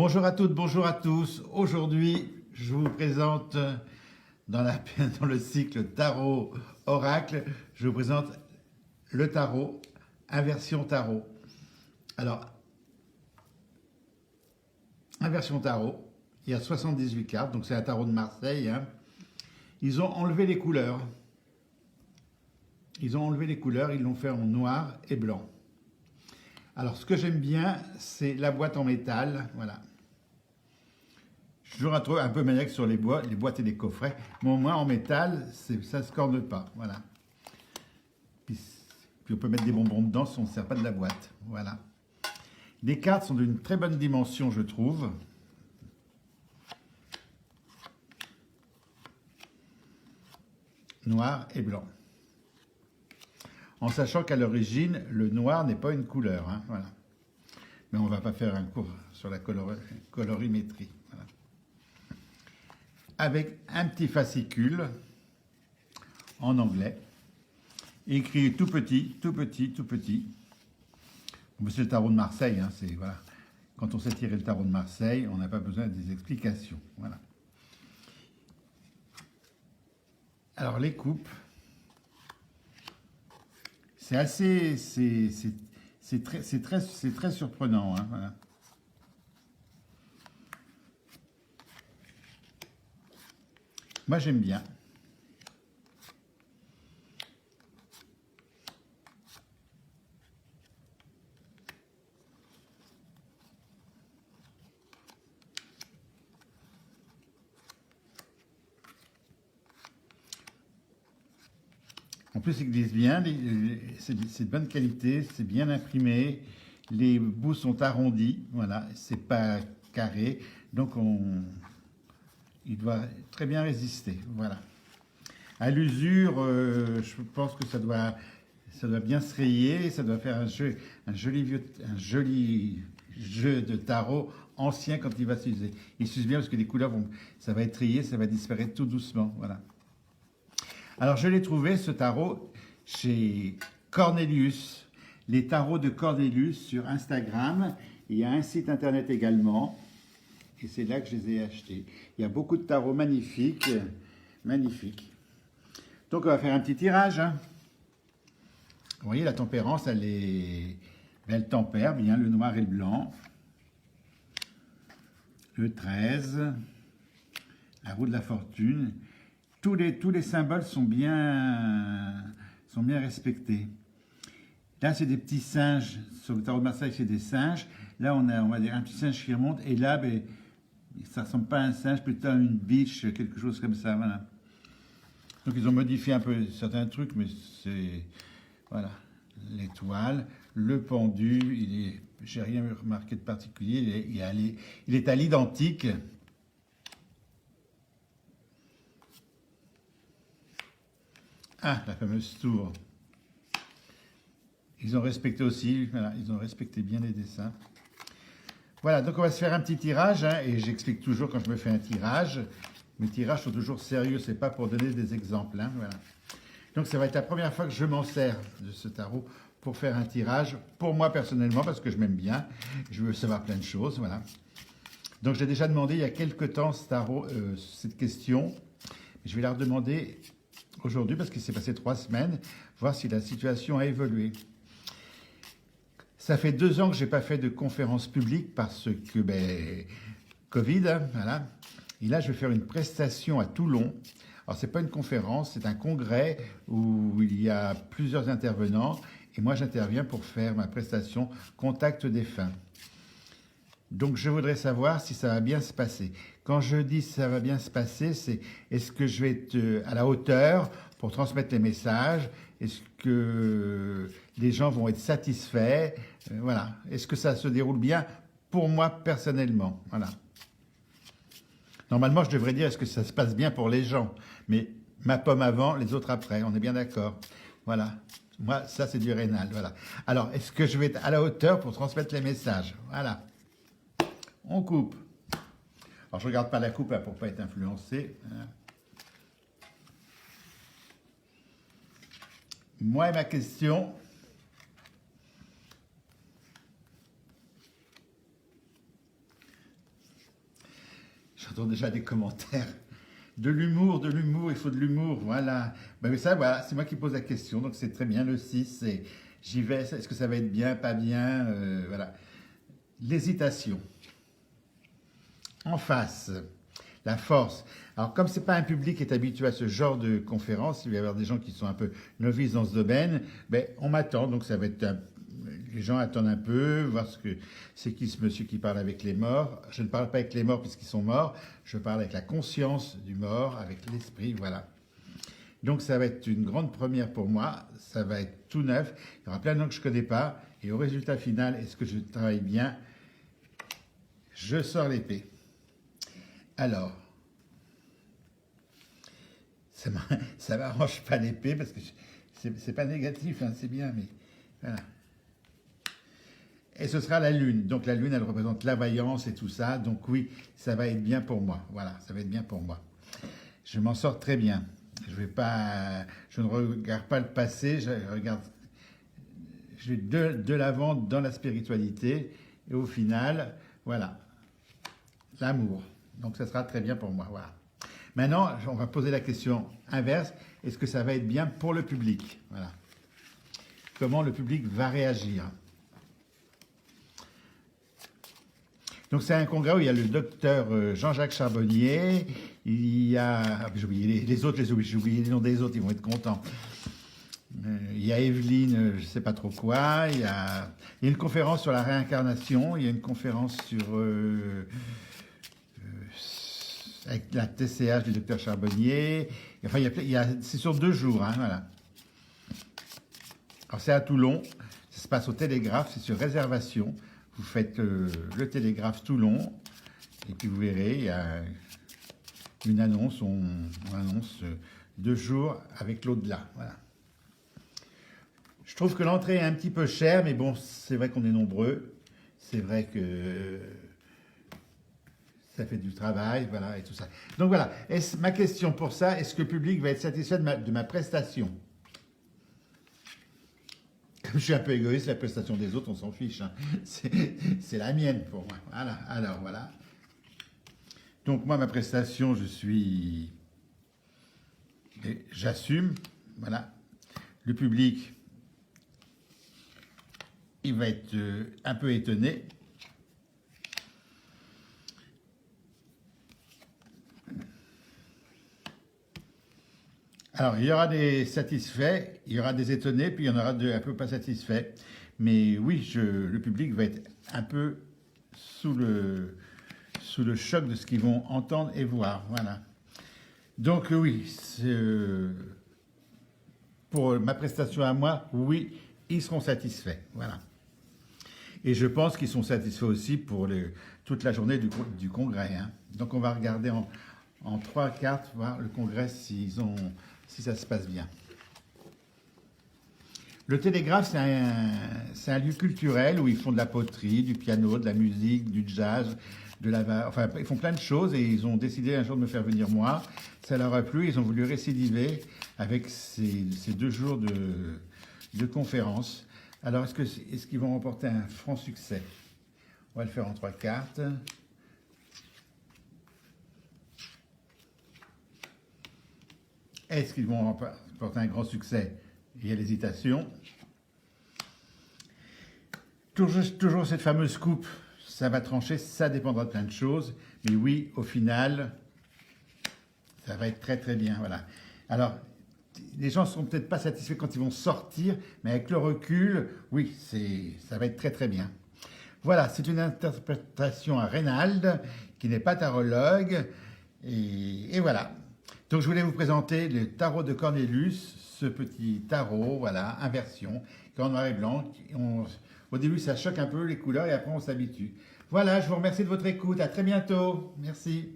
Bonjour à toutes, bonjour à tous. Aujourd'hui, je vous présente dans le cycle Tarot Oracle, je vous présente le tarot, inversion tarot. Alors, inversion tarot, il y a 78 cartes, donc c'est un tarot de Marseille. Ils ont enlevé les couleurs. Ils l'ont fait en noir et blanc. Alors, ce que j'aime bien, c'est la boîte en métal, voilà. Je suis toujours un peu maniaque sur les boîtes et les coffrets. Mais au moins en métal, ça ne se corne pas. Voilà. Puis on peut mettre des bonbons dedans si on ne sert pas de la boîte. Voilà. Les cartes sont d'une très bonne dimension, je trouve. Noir et blanc. En sachant qu'à l'origine, le noir n'est pas une couleur. Voilà. Mais on ne va pas faire un cours sur la colorimétrie. Voilà. Avec un petit fascicule en anglais, écrit tout petit, tout petit, tout petit. C'est le tarot de Marseille, voilà. Quand on sait tirer le tarot de Marseille, on n'a pas besoin des explications. Voilà. Alors les coupes, c'est très surprenant. Voilà. Moi j'aime bien. En plus, ils glissent bien, c'est de bonne qualité, c'est bien imprimé, les bouts sont arrondis, voilà, c'est pas carré, donc il doit très bien résister, voilà. À l'usure, je pense que ça doit bien se rayer, ça doit faire un joli jeu de tarot ancien quand il va s'user. Il s'use bien parce que les couleurs ça va être rayé, ça va disparaître tout doucement, voilà. Alors, je l'ai trouvé, ce tarot, chez Cornelius, les tarots de Cornelius sur Instagram. Il y a un site internet également, et c'est là que je les ai achetés. Il y a beaucoup de tarots magnifiques, magnifiques. Donc, on va faire un petit tirage. Vous voyez, la tempérance, elle tempère bien le noir et le blanc. Le 13, la roue de la fortune. Tous les symboles sont bien respectés. Là, c'est des petits singes. Sur le tarot de Marseille, c'est des singes. Là, on va dire un petit singe qui remonte. Et là, ça ne ressemble pas à un singe, plutôt à une biche, quelque chose comme ça. Voilà. Donc, ils ont modifié un peu certains trucs, mais c'est... Voilà. L'étoile, le pendu, j'ai rien remarqué de particulier. Il est à l'identique. Ah, la fameuse tour. Ils ont respecté aussi, voilà, ils ont respecté bien les dessins. Voilà, donc on va se faire un petit tirage, et j'explique toujours quand je me fais un tirage. Mes tirages sont toujours sérieux, c'est pas pour donner des exemples. Voilà. Donc ça va être la première fois que je m'en sers de ce tarot pour faire un tirage, pour moi personnellement, parce que je m'aime bien, je veux savoir plein de choses, voilà. Donc j'ai déjà demandé il y a quelques temps cette question, je vais la redemander aujourd'hui, parce qu'il s'est passé 3 semaines, voir si la situation a évolué. Ça fait 2 ans que je n'ai pas fait de conférence publique parce que, Covid, voilà. Et là, je vais faire une prestation à Toulon. Alors, ce n'est pas une conférence, c'est un congrès où il y a plusieurs intervenants. Et moi, j'interviens pour faire ma prestation Contact défunt. Donc, je voudrais savoir si ça va bien se passer. Quand je dis ça va bien se passer, c'est est-ce que je vais être à la hauteur pour transmettre les messages? Est-ce que les gens vont être satisfaits? Voilà. Est-ce que ça se déroule bien pour moi personnellement? Voilà. Normalement, je devrais dire est-ce que ça se passe bien pour les gens? Mais ma pomme avant, les autres après. On est bien d'accord? Voilà. Moi, ça, c'est du rénal. Voilà. Alors, est-ce que je vais être à la hauteur pour transmettre les messages? Voilà. On coupe. Alors, je ne regarde pas la coupe pour ne pas être influencé. Moi et ma question. J'entends déjà des commentaires. De l'humour, il faut de l'humour, voilà. Ben, mais ça, voilà, c'est moi qui pose la question, donc c'est très bien. Le 6, c'est j'y vais, est-ce que ça va être bien, pas bien, voilà. L'hésitation. En face, la force. Alors, comme c'est pas un public qui est habitué à ce genre de conférence, il va y avoir des gens qui sont un peu novices dans ce domaine, ben, on m'attend, donc ça va être les gens attendent un peu, voir ce que c'est qui ce monsieur qui parle avec les morts. Je ne parle pas avec les morts puisqu'ils sont morts, je parle avec la conscience du mort, avec l'esprit, voilà. Donc ça va être une grande première pour moi, ça va être tout neuf, il y aura plein de noms que je ne connais pas, et au résultat final, est-ce que je travaille bien? Je sors l'épée. Alors, ça m'arrange pas l'épée parce que c'est pas négatif, hein, c'est bien, mais voilà. Et ce sera la lune. Donc la lune, elle représente la vaillance et tout ça. Donc oui, ça va être bien pour moi. Voilà, ça va être bien pour moi. Je m'en sors très bien. Je ne regarde pas le passé, je regarde de l'avant dans la spiritualité. Et au final, voilà, l'amour. Donc ça sera très bien pour moi. Voilà. Maintenant, on va poser la question inverse. Est-ce que ça va être bien pour le public? Voilà. Comment le public va réagir? Donc c'est un congrès où il y a le docteur Jean-Jacques Charbonnier, il y a... j'ai oublié les autres, j'ai oublié les noms des autres, ils vont être contents. Il y a Evelyne, je ne sais pas trop quoi, il y a une conférence sur la réincarnation, il y a une conférence sur... avec la TCH du docteur Charbonnier, enfin c'est sur 2 jours, hein, voilà. Alors c'est à Toulon, ça se passe au Télégraphe, c'est sur réservation. Vous faites le Télégraphe Toulon, et puis vous verrez, il y a une annonce, on annonce 2 jours avec l'au-delà. Voilà. Je trouve que l'entrée est un petit peu chère, mais bon, c'est vrai qu'on est nombreux. C'est vrai que ça fait du travail, voilà, et tout ça. Donc voilà, ma question pour ça, est-ce que le public va être satisfait de ma prestation? Comme je suis un peu égoïste, la prestation des autres, on s'en fiche. Hein. C'est la mienne pour moi. Voilà, alors voilà. Donc moi, ma prestation, j'assume, voilà. Le public, il va être un peu étonné. Alors, il y aura des satisfaits, il y aura des étonnés, puis il y en aura un peu pas satisfaits. Mais oui, le public va être un peu sous le choc de ce qu'ils vont entendre et voir. Voilà. Donc oui, pour ma prestation à moi, oui, ils seront satisfaits. Voilà. Et je pense qu'ils sont satisfaits aussi pour toute la journée du congrès. Hein. Donc on va regarder en 3 cartes, voir le congrès si ça se passe bien. Le Télégraphe, c'est un lieu culturel où ils font de la poterie, du piano, de la musique, du jazz, enfin, ils font plein de choses et ils ont décidé un jour de me faire venir moi. Ça leur a plu, ils ont voulu récidiver avec ces 2 jours de conférence. Alors, est-ce qu'ils vont remporter un franc succès? On va le faire en 3 cartes. Est-ce qu'ils vont remporter un grand succès? Il y a l'hésitation. Toujours cette fameuse coupe, ça va trancher, ça dépendra de plein de choses. Mais oui, au final, ça va être très très bien. Voilà. Alors, les gens ne seront peut-être pas satisfaits quand ils vont sortir, mais avec le recul, oui, ça va être très très bien. Voilà, c'est une interprétation à Reynald, qui n'est pas tarologue. Et voilà. Donc je voulais vous présenter le tarot de Cornelius, ce petit tarot, voilà, inversion, qui est en noir et blanc. Au début, ça choque un peu les couleurs et après on s'habitue. Voilà, je vous remercie de votre écoute. À très bientôt. Merci.